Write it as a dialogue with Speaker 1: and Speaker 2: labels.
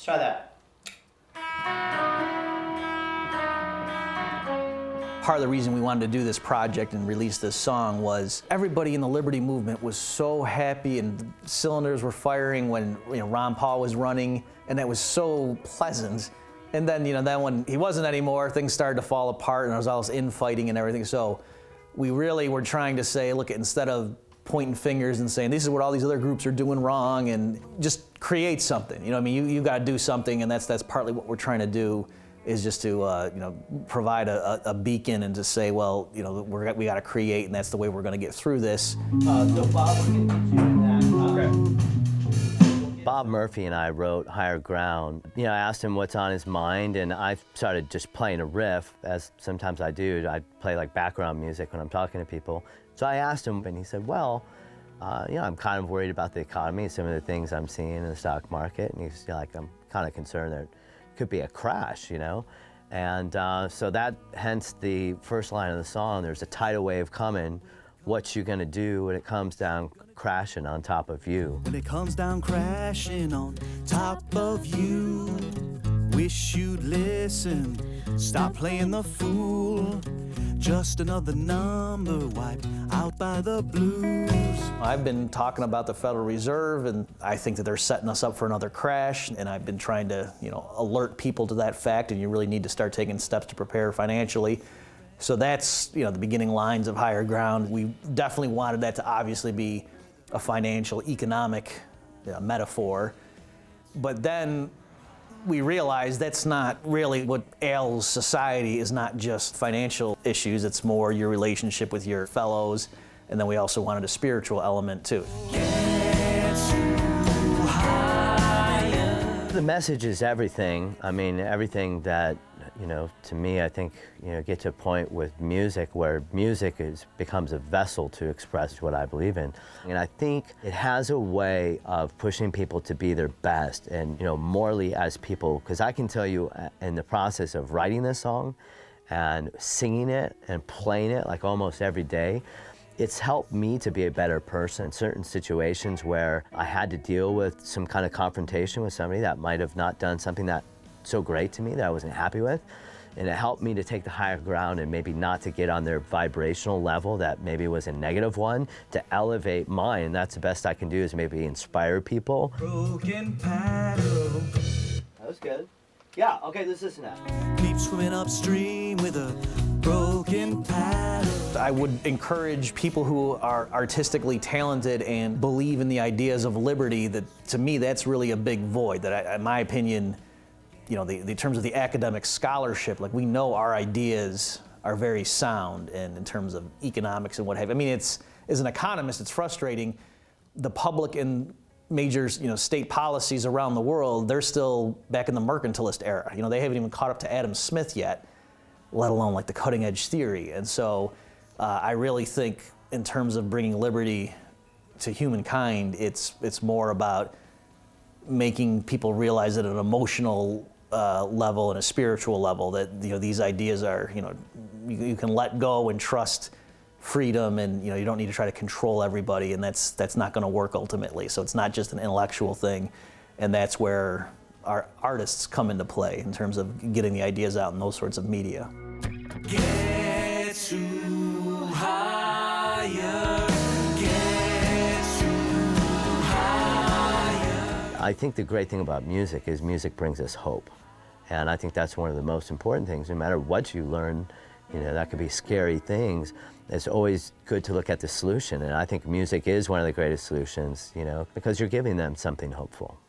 Speaker 1: try that. Part of the reason we wanted to do this project and release this song was everybody in the Liberty movement was so happy and cylinders were firing when Ron Paul was running, and that was so pleasant. And then then when he wasn't anymore, things started to fall apart and there was all this infighting and everything. So we really were trying to say, look, instead of pointing fingers and saying this is what all these other groups are doing wrong, and just create something. I mean, you got to do something, and that's partly what we're trying to do. Is just to provide a beacon and to say, well, we got to create, and that's the way we're going to get through this. So Bob, we're going to put you in that.
Speaker 2: Bob Murphy and I wrote Higher Ground. I asked him what's on his mind, and I started just playing a riff, as sometimes I do. I play like background music when I'm talking to people. So I asked him, and he said, well, I'm kind of worried about the economy, some of the things I'm seeing in the stock market, and he's like, I'm kind of concerned that could be a crash, and so that, hence the first line of the song, there's a tidal wave coming, what you gonna do when it comes down crashing on top of you?
Speaker 3: When it comes down crashing on top of you, wish you'd listen, stop playing the fool, just another number wiped out by the blues.
Speaker 1: I've been talking about the Federal Reserve, and I think that they're setting us up for another crash, and I've been trying to, alert people to that fact, and you really need to start taking steps to prepare financially. So that's, the beginning lines of Higher Ground. We definitely wanted that to obviously be a financial, economic metaphor, but then we realized that's not really what ails society, is not just financial issues, it's more your relationship with your fellows, and then we also wanted a spiritual element too.
Speaker 2: The message is everything. I mean, everything that, to me, I think, get to a point with music where music becomes a vessel to express what I believe in. And I think it has a way of pushing people to be their best and, morally as people, because I can tell you in the process of writing this song and singing it and playing it like almost every day, it's helped me to be a better person in certain situations where I had to deal with some kind of confrontation with somebody that might have not done something that so great to me that I wasn't happy with. And it helped me to take the higher ground and maybe not to get on their vibrational level that maybe was a negative one, to elevate mine. And that's the best I can do, is maybe inspire people.
Speaker 3: Broken paddle.
Speaker 2: That was good. Yeah, okay, let's listen to that.
Speaker 3: Keep swimming upstream with a broken paddle.
Speaker 1: I would encourage people who are artistically talented and believe in the ideas of liberty, that to me that's really a big void, that in my opinion, the terms of the academic scholarship, like we know our ideas are very sound, and in terms of economics and what have you. I mean, as an economist, it's frustrating. The public and major state policies around the world, they're still back in the mercantilist era. They haven't even caught up to Adam Smith yet, let alone like the cutting edge theory. And so I really think in terms of bringing liberty to humankind, it's more about making people realize at an emotional level and a spiritual level that these ideas are, you can let go and trust freedom, and you don't need to try to control everybody, and that's not going to work ultimately. So it's not just an intellectual thing, and that's where our artists come into play in terms of getting the ideas out in those sorts of media.
Speaker 3: Get too higher, get too higher.
Speaker 2: I think the great thing about music is music brings us hope. And I think that's one of the most important things. No matter what you learn, that could be scary things. It's always good to look at the solution. And I think music is one of the greatest solutions, because you're giving them something hopeful.